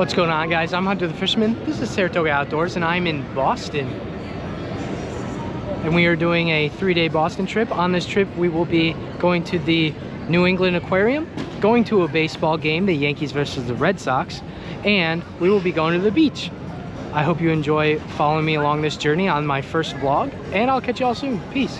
What's going on, guys? I'm Hunter the Fisherman. This is Saratoga Outdoors and I'm in Boston. And we are doing a 3-day Boston trip. On this trip, we will be going to the New England Aquarium, going to a baseball game, the Yankees versus the Red Sox, and we will be going to the beach. I hope you enjoy following me along this journey on my first vlog, and I'll catch you all soon. Peace.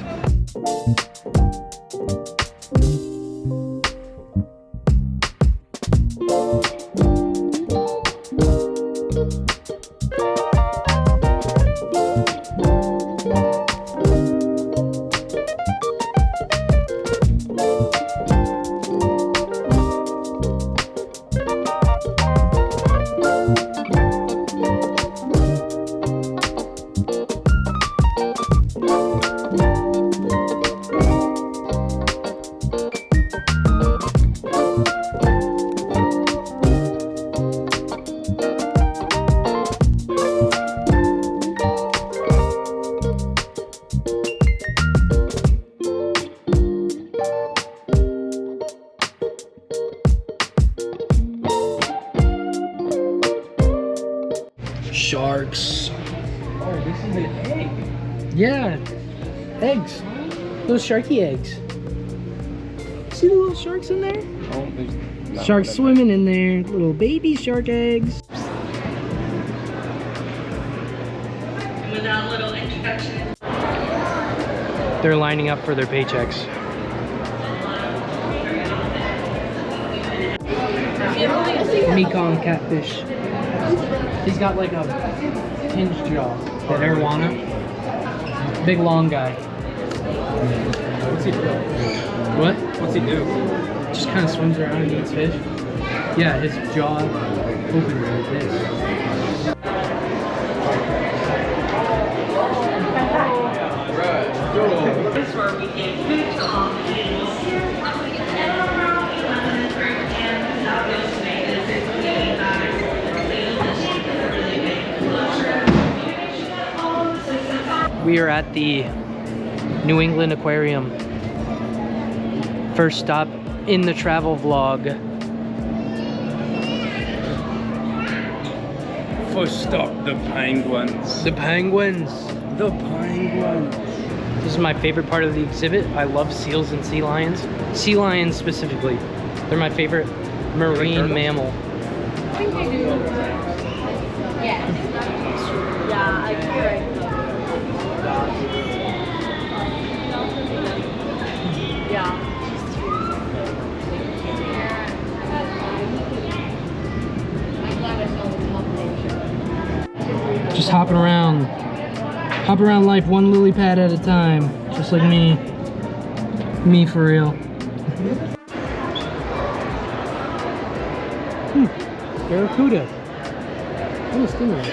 Sharks. Oh, this is an egg. Yeah, eggs. Little sharky eggs. See the little sharks in there? Oh, sharks swimming in there. Little baby shark eggs. Without a little introduction. They're lining up for their paychecks. Mekong catfish. He's got like a hinged jaw. The arowana. Big long guy. What's he do? What? What's he do? Just kind of swims around and eats fish. Yeah, his jaw opens like this. This is where we give food to all the animals. We are at the New England Aquarium. First stop in the travel vlog. First stop, the penguins. The penguins. The penguins. This is my favorite part of the exhibit. I love seals and sea lions. Sea lions specifically. They're my favorite marine mammal. I think they do. Yeah. Yeah, I agree. Yeah. Just hopping around life one lily pad at a time, just like me for real. Barracuda. What a stingray.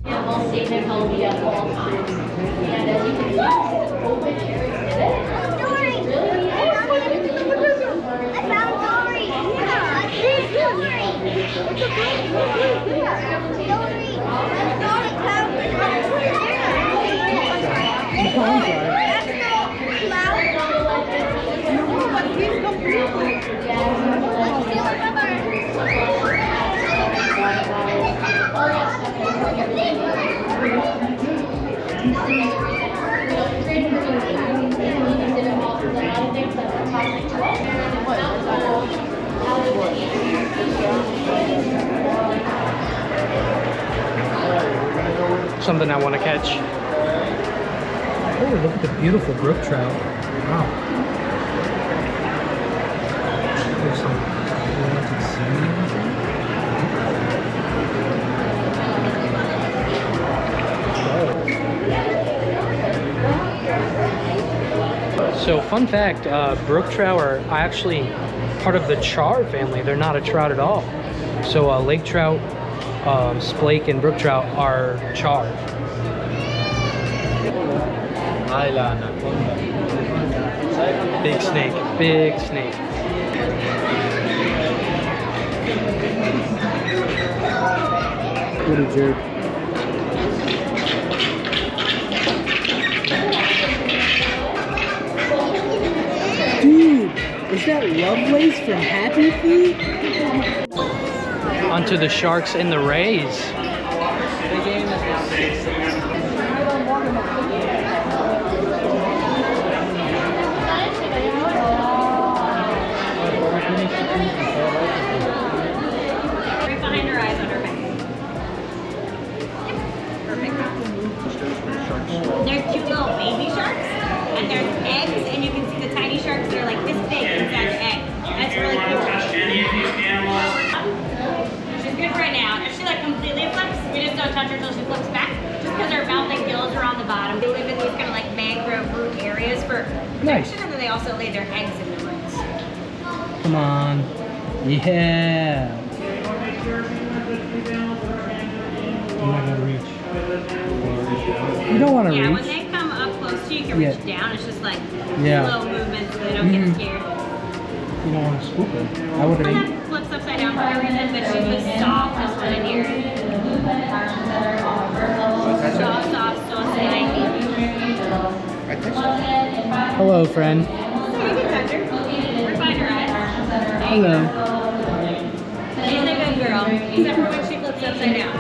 Animals stay their healthy at all times. And as you can see, open areas in it. I found Dory! Yeah, it's Dory! It's a big Dory! Something I want to catch. Oh, look at the beautiful brook trout. Wow. There's some Atlantic salmon. So, fun fact, brook trout are actually part of the char family. They're not a trout at all. So, lake trout, splake, and brook trout are char. Big snake, big snake. What a jerk. Dude, is that Lovelace from Happy Feet? onto the Sharks and the Rays. Right behind her eyes on her back. Perfect. There's two little baby sharks, and there's eggs, and you can see the tiny sharks that are like this big inside the egg. That's really cool. She's good right now. If she like completely flips, we just don't touch her until she flips back. Just because her mouth and gills are on the bottom. They live in these kind of like mangrove root areas for protection, and then they also lay their eggs in the roots. Come on. Yeah. I'm not gonna reach. You don't want to Yeah, reach. when they come up close to you, you can reach down. It's just like Yeah. slow movements so they don't get scared. You don't want to scoop it. I would have. That flips upside down for a reason, but she was soft this one in here. Soft, so slimy. Hello, friend. So you can touch her. Right behind her eyes. Hello. She's a good girl, except for when she flips upside down.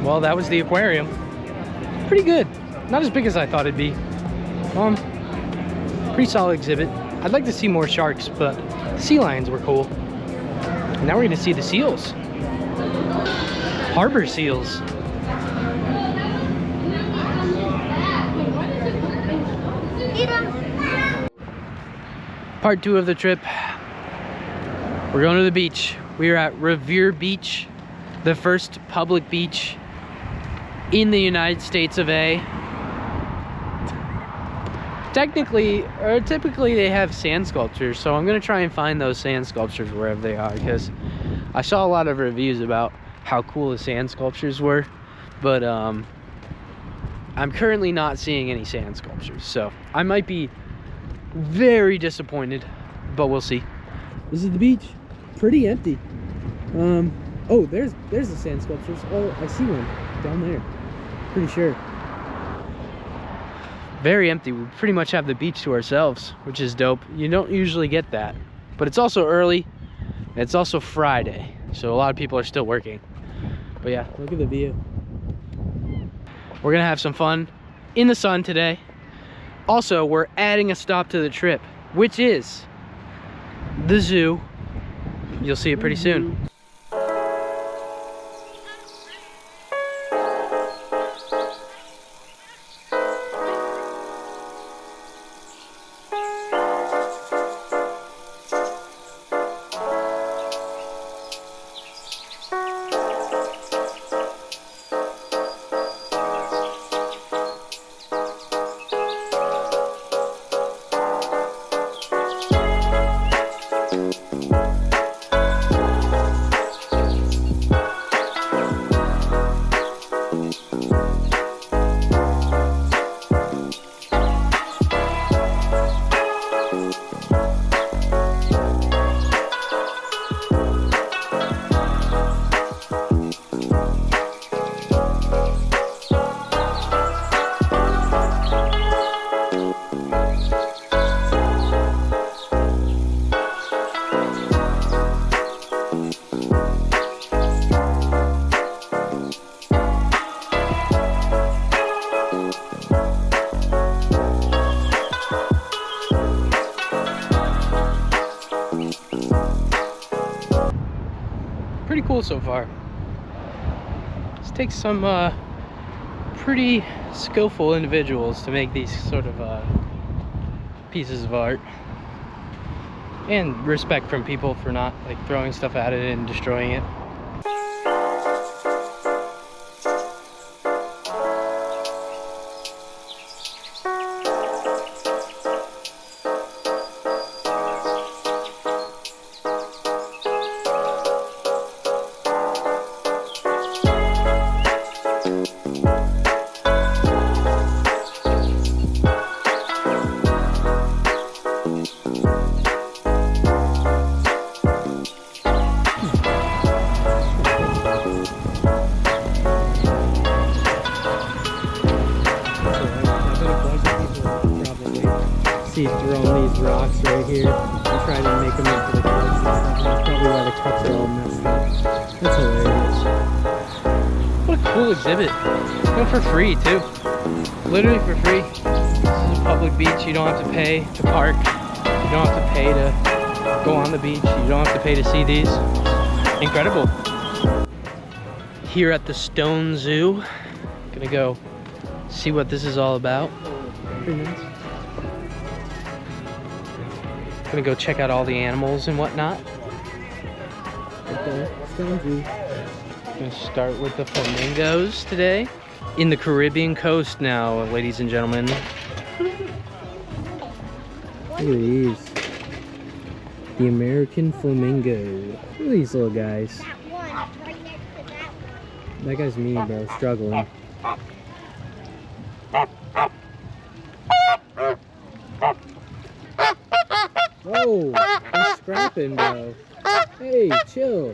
Well, that was the aquarium. Pretty good. Not as big as I thought it'd be. Pretty solid exhibit. I'd like to see more sharks, but the sea lions were cool. And now we're gonna see the seals. Harbor seals. Eat 'em. Part 2 of the trip. We're going to the beach. We are at Rivalry Beach, the first public beach in the United States of A. Technically, or typically they have sand sculptures, so I'm gonna try and find those sand sculptures wherever they are, because I saw a lot of reviews about how cool the sand sculptures were, but I'm currently not seeing any sand sculptures, so I might be very disappointed, but we'll see. This is the beach. Pretty empty. Oh, there's the sand sculptures. Oh, I see one down there. Pretty sure. Very empty. We pretty much have the beach to ourselves, which is dope. You don't usually get that, but it's also early and it's also Friday, so a lot of people are still working. But yeah, look at the view. We're gonna have some fun in the sun today. Also, we're adding a stop to the trip, which is the zoo. You'll see it pretty soon. Pretty cool so far. This takes some pretty skillful individuals to make these sort of pieces of art, and respect from people for not like throwing stuff at it and destroying it. See throwing these rocks right here and trying to make them into the cups and stuff. That's probably why the cups are That's hilarious. What a cool exhibit. And for free too. Literally for free. This is a public beach. You don't have to pay to park. You don't have to pay to go on the beach. You don't have to pay to see these. Incredible. Here at the Stone Zoo. Gonna go see what this is all about. Pretty nice. Gonna go check out all the animals and whatnot. Right there, Stone Zoo. Gonna start with the flamingos today. In the Caribbean coast now, ladies and gentlemen. Look at these. The American flamingo. Look at these little guys. That one, right next to that one. That guy's me, bro, struggling. Whoa, they're scrapping, bro. Hey, chill.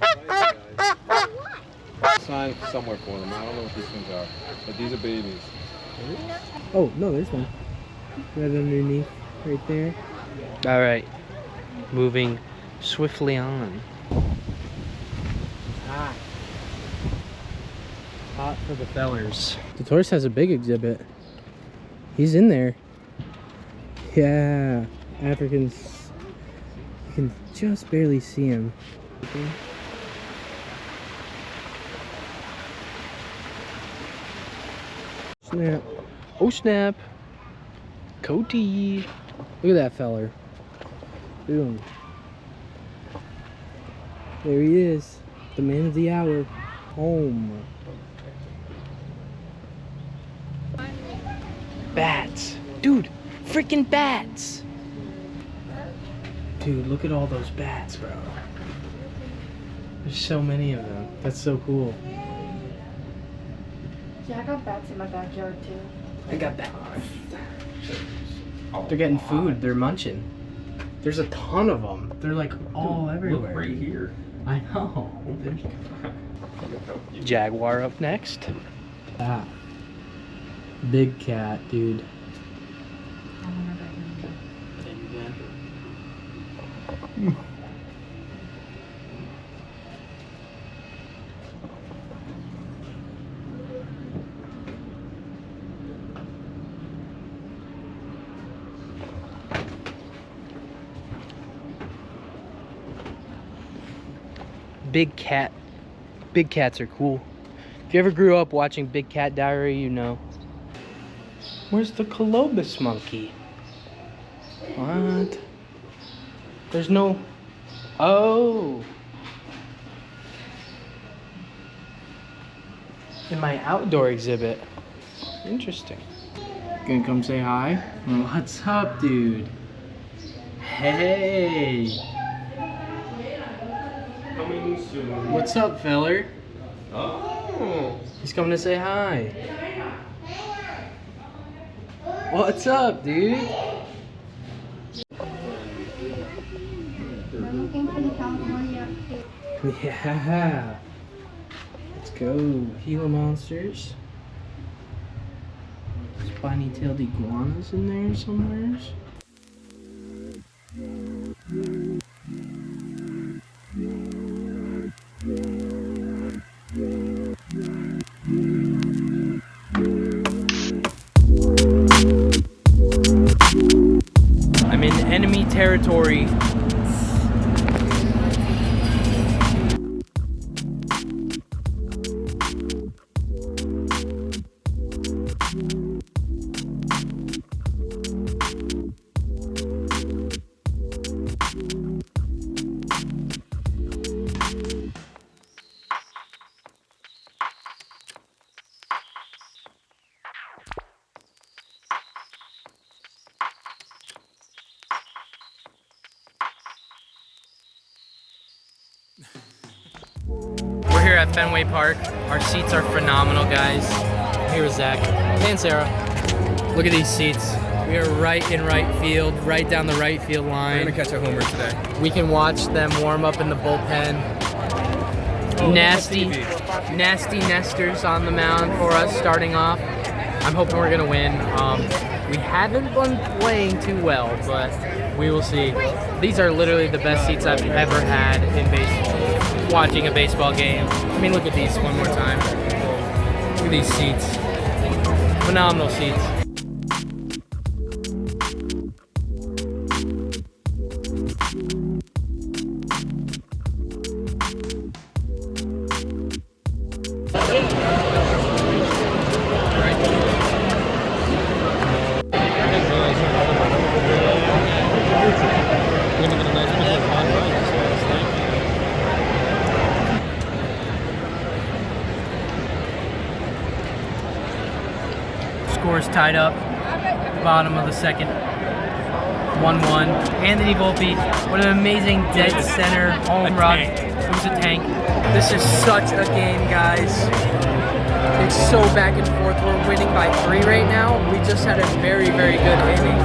Sign somewhere for them. I don't know what these things are, but these are babies. Oh, no, there's one. Right underneath, right there. All right, moving swiftly on. Hot. Hot for the fellers. The tortoise has a big exhibit. He's in there. Yeah, Africans. You can just barely see him. Snap. Oh, snap. Cody. Look at that feller. Boom. There he is. The man of the hour. Home. Bats. Dude, freaking bats. Dude, look at all those bats, bro. There's so many of them. That's so cool. Yeah, I got bats in my backyard too. I got that. They're getting food. They're munching. There's a ton of them. They're like all everywhere. Look right here. I know. Jaguar up next. Ah. Big cat, dude. Big cat. Big cats are cool. If you ever grew up watching Big Cat Diary, you know. Where's the Colobus monkey? What? There's no... Oh! In my outdoor exhibit. Interesting. Gonna come say hi? What's up, dude? Hey! Coming soon. What's up, feller? Oh. He's coming to say hi. What's up, dude? We're looking for the California. Yeah. Let's go. Gila monsters. Spiny-tailed iguanas in there somewhere. I'm in enemy territory. We're here at Fenway Park. Our seats are phenomenal, guys. Here's Zach and Sarah. Look at these seats. We are right in right field, right down the right field line. We're gonna catch a homer today. We can watch them warm up in the bullpen. Nasty nesters on the mound for us starting off. I'm hoping we're gonna win. We haven't been playing too well, but we will see. These are literally the best seats I've ever had in baseball. watching a baseball game. I mean, look at these one more time. Look at these seats. Phenomenal seats. Scores tied up, bottom of the second, 1-1. Anthony Volpe, what an amazing dead center home run. It was a tank. This is such a game, guys. It's so back and forth. We're winning by 3 right now. We just had a very, very good inning.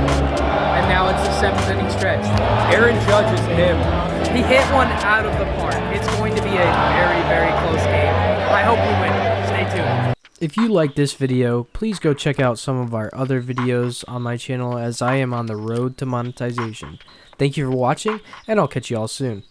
And now it's the 7th inning stretch. Aaron Judge is him. He hit one out of the park. It's going to be a very, very close game. I hope we win. Stay tuned. If you like this video, please go check out some of our other videos on my channel as I am on the road to monetization. Thank you for watching, and I'll catch you all soon.